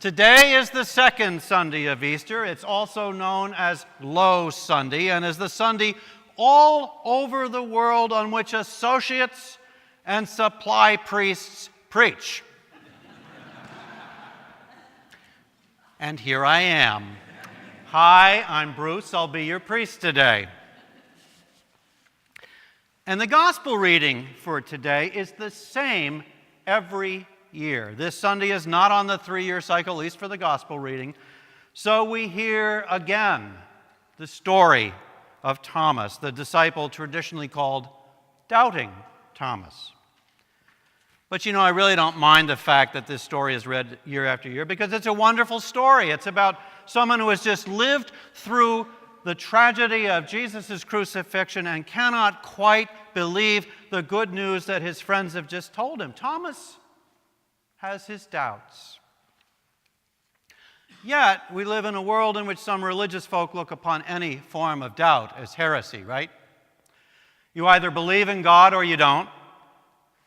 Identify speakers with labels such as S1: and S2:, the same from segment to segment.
S1: Today is the second Sunday of Easter. It's also known as Low Sunday and is the Sunday all over the world on which associates and supply priests preach. And here I am. Hi, I'm Bruce. I'll be your priest today. And the gospel reading for today is the same every year. This Sunday is not on the 3-year cycle, at least for the gospel reading. So we hear again the story of Thomas, the disciple traditionally called Doubting Thomas. But I really don't mind the fact that this story is read year after year because it's a wonderful story. It's about someone who has just lived through the tragedy of Jesus' crucifixion and cannot quite believe the good news that his friends have just told him. Thomas has his doubts. Yet, we live in a world in which some religious folk look upon any form of doubt as heresy, right? You either believe in God or you don't.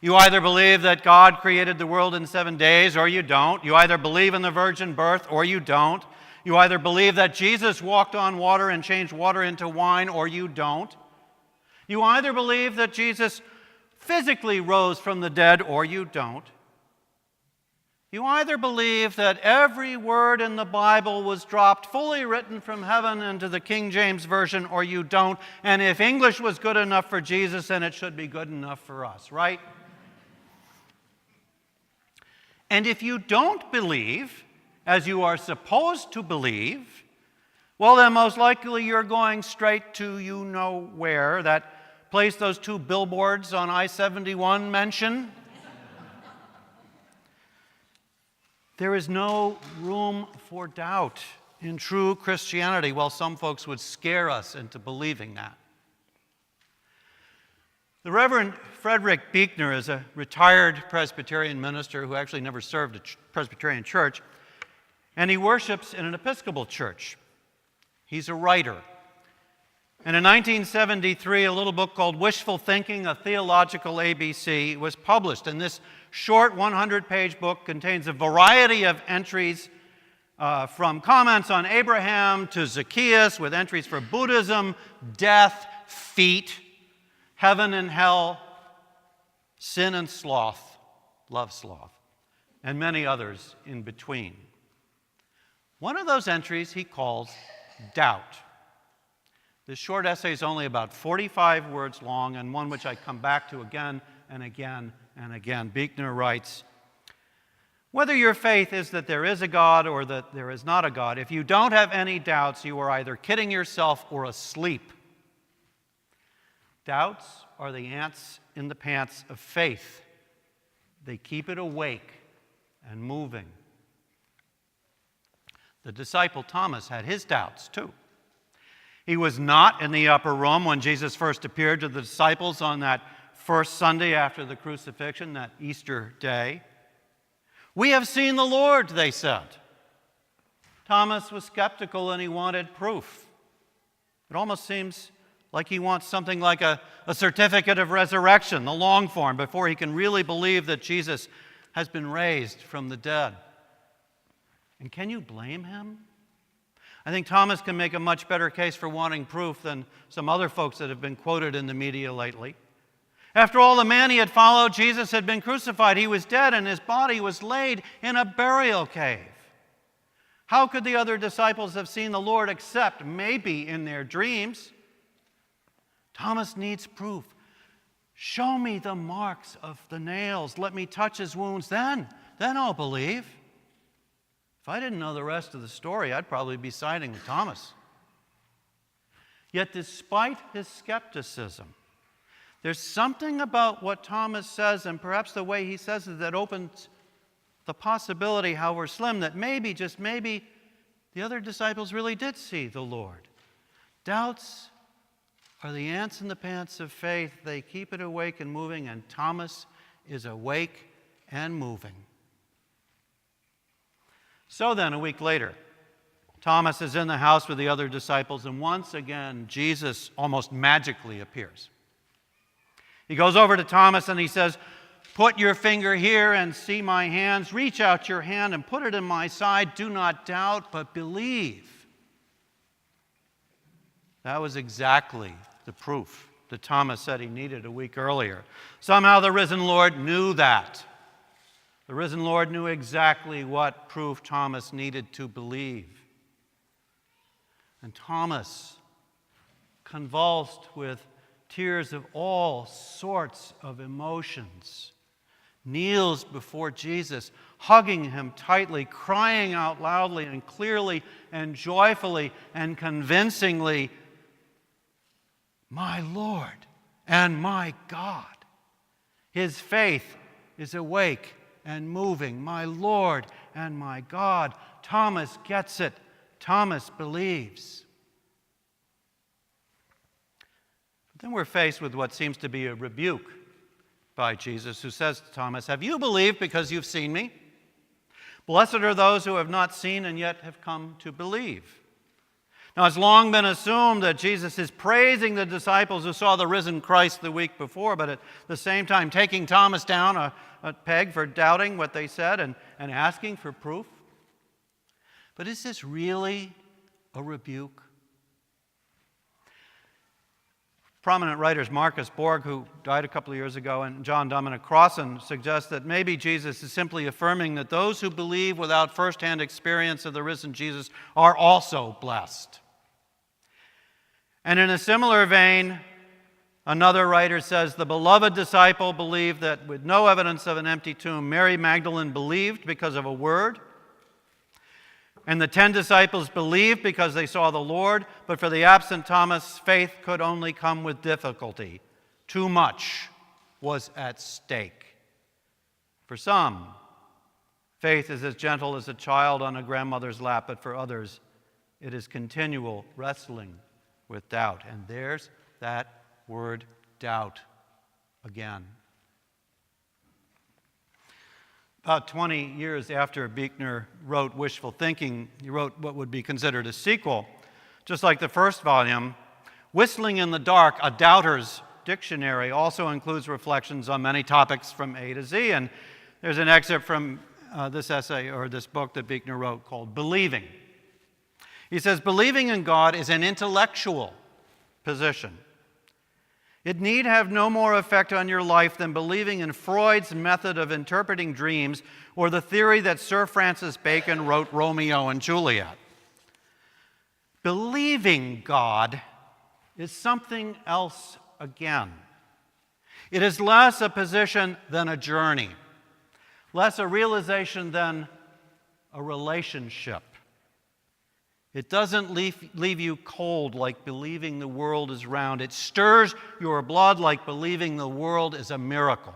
S1: You either believe that God created the world in 7 days or you don't. You either believe in the virgin birth or you don't. You either believe that Jesus walked on water and changed water into wine or you don't. You either believe that Jesus physically rose from the dead or you don't. You either believe that every word in the Bible was dropped fully written from heaven into the King James Version or you don't. And if English was good enough for Jesus, then it should be good enough for us, right? And if you don't believe as you are supposed to believe, well, then most likely you're going straight to you know where, that place those 2 billboards on I-71 mention. There is no room for doubt in true Christianity. Well, some folks would scare us into believing that. The Reverend Frederick Buechner is a retired Presbyterian minister who actually never served a Presbyterian church, and he worships in an Episcopal church. He's a writer. And in 1973, a little book called Wishful Thinking, a Theological ABC, was published. And this short 100-page book contains a variety of entries from comments on Abraham to Zacchaeus, with entries for Buddhism, death, feet, heaven and hell, sin and sloth, love sloth, and many others in between. One of those entries he calls doubt. This short essay is only about 45 words long, and one which I come back to again and again and again. Buechner writes, "Whether your faith is that there is a God or that there is not a God, if you don't have any doubts, you are either kidding yourself or asleep. Doubts are the ants in the pants of faith. They keep it awake and moving." The disciple Thomas had his doubts too. He was not in the upper room when Jesus first appeared to the disciples on that first Sunday after the crucifixion, that Easter day. "We have seen the Lord," they said. Thomas was skeptical and he wanted proof. It almost seems like he wants something like a certificate of resurrection, the long form, before he can really believe that Jesus has been raised from the dead. And can you blame him? I think Thomas can make a much better case for wanting proof than some other folks that have been quoted in the media lately. After all, the man he had followed, Jesus, had been crucified. He was dead, and his body was laid in a burial cave. How could the other disciples have seen the Lord except maybe in their dreams? Thomas needs proof. Show me the marks of the nails. Let me touch his wounds. Then I'll believe. If I didn't know the rest of the story, I'd probably be siding with Thomas. Yet despite his skepticism, there's something about what Thomas says, and perhaps the way he says it, that opens the possibility, however slim, that maybe, just maybe, the other disciples really did see the Lord. Doubts are the ants in the pants of faith. They keep it awake and moving, and Thomas is awake and moving. So then, a week later, Thomas is in the house with the other disciples, and once again, Jesus almost magically appears. He goes over to Thomas and he says, Put your finger here and see my hands. Reach out your hand and put it in my side. Do not doubt, but believe. That was exactly the proof that Thomas said he needed a week earlier. Somehow the risen Lord knew that. The risen Lord knew exactly what proof Thomas needed to believe. And Thomas, convulsed with tears of all sorts of emotions, kneels before Jesus, hugging him tightly, crying out loudly and clearly and joyfully and convincingly, "My Lord and my God." His faith is awake and moving. My Lord and my God. Thomas gets it. Thomas believes. But then we're faced with what seems to be a rebuke by Jesus, who says to Thomas, "Have you believed because you've seen me? Blessed are those who have not seen and yet have come to believe." Now, it's long been assumed that Jesus is praising the disciples who saw the risen Christ the week before, but at the same time taking Thomas down a peg for doubting what they said and asking for proof. But is this really a rebuke? Prominent writers Marcus Borg, who died a couple of years ago, and John Dominic Crossan suggest that maybe Jesus is simply affirming that those who believe without firsthand experience of the risen Jesus are also blessed. And in a similar vein, another writer says, the beloved disciple believed that with no evidence of an empty tomb, Mary Magdalene believed because of a word, and the 10 disciples believed because they saw the Lord, but for the absent Thomas, faith could only come with difficulty. Too much was at stake. For some, faith is as gentle as a child on a grandmother's lap, but for others, it is continual wrestling with doubt. And there's that word doubt again. About 20 years after Buechner wrote Wishful Thinking, he wrote what would be considered a sequel. Just like the first volume, Whistling in the Dark, A Doubter's Dictionary, also includes reflections on many topics from A to Z. And there's an excerpt from this essay or this book that Buechner wrote called Believing. He says, believing in God is an intellectual position. It need have no more effect on your life than believing in Freud's method of interpreting dreams or the theory that Sir Francis Bacon wrote Romeo and Juliet. Believing God is something else again. It is less a position than a journey, less a realization than a relationship. It doesn't leave you cold like believing the world is round. It stirs your blood like believing the world is a miracle.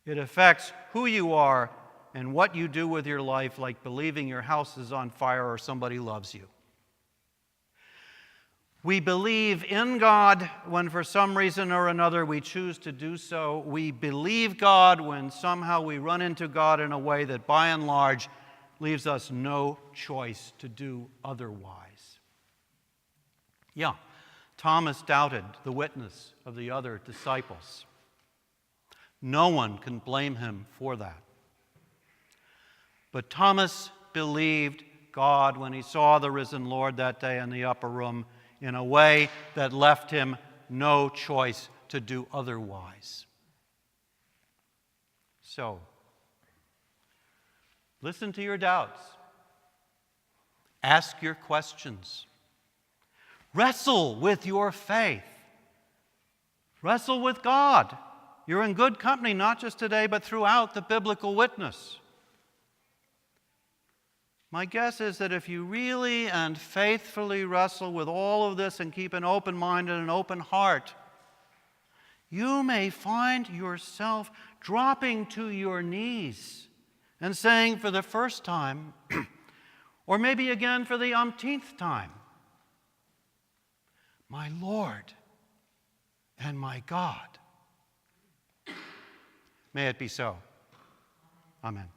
S1: It affects who you are and what you do with your life like believing your house is on fire or somebody loves you. We believe in God when for some reason or another we choose to do so. We believe God when somehow we run into God in a way that by and large leaves us no choice to do otherwise. Yeah, Thomas doubted the witness of the other disciples. No one can blame him for that. But Thomas believed God when he saw the risen Lord that day in the upper room in a way that left him no choice to do otherwise. So, listen to your doubts. Ask your questions. Wrestle with your faith. Wrestle with God. You're in good company, not just today, but throughout the biblical witness. My guess is that if you really and faithfully wrestle with all of this and keep an open mind and an open heart, you may find yourself dropping to your knees and saying for the first time, or maybe again for the umpteenth time, my Lord and my God. May it be so. Amen.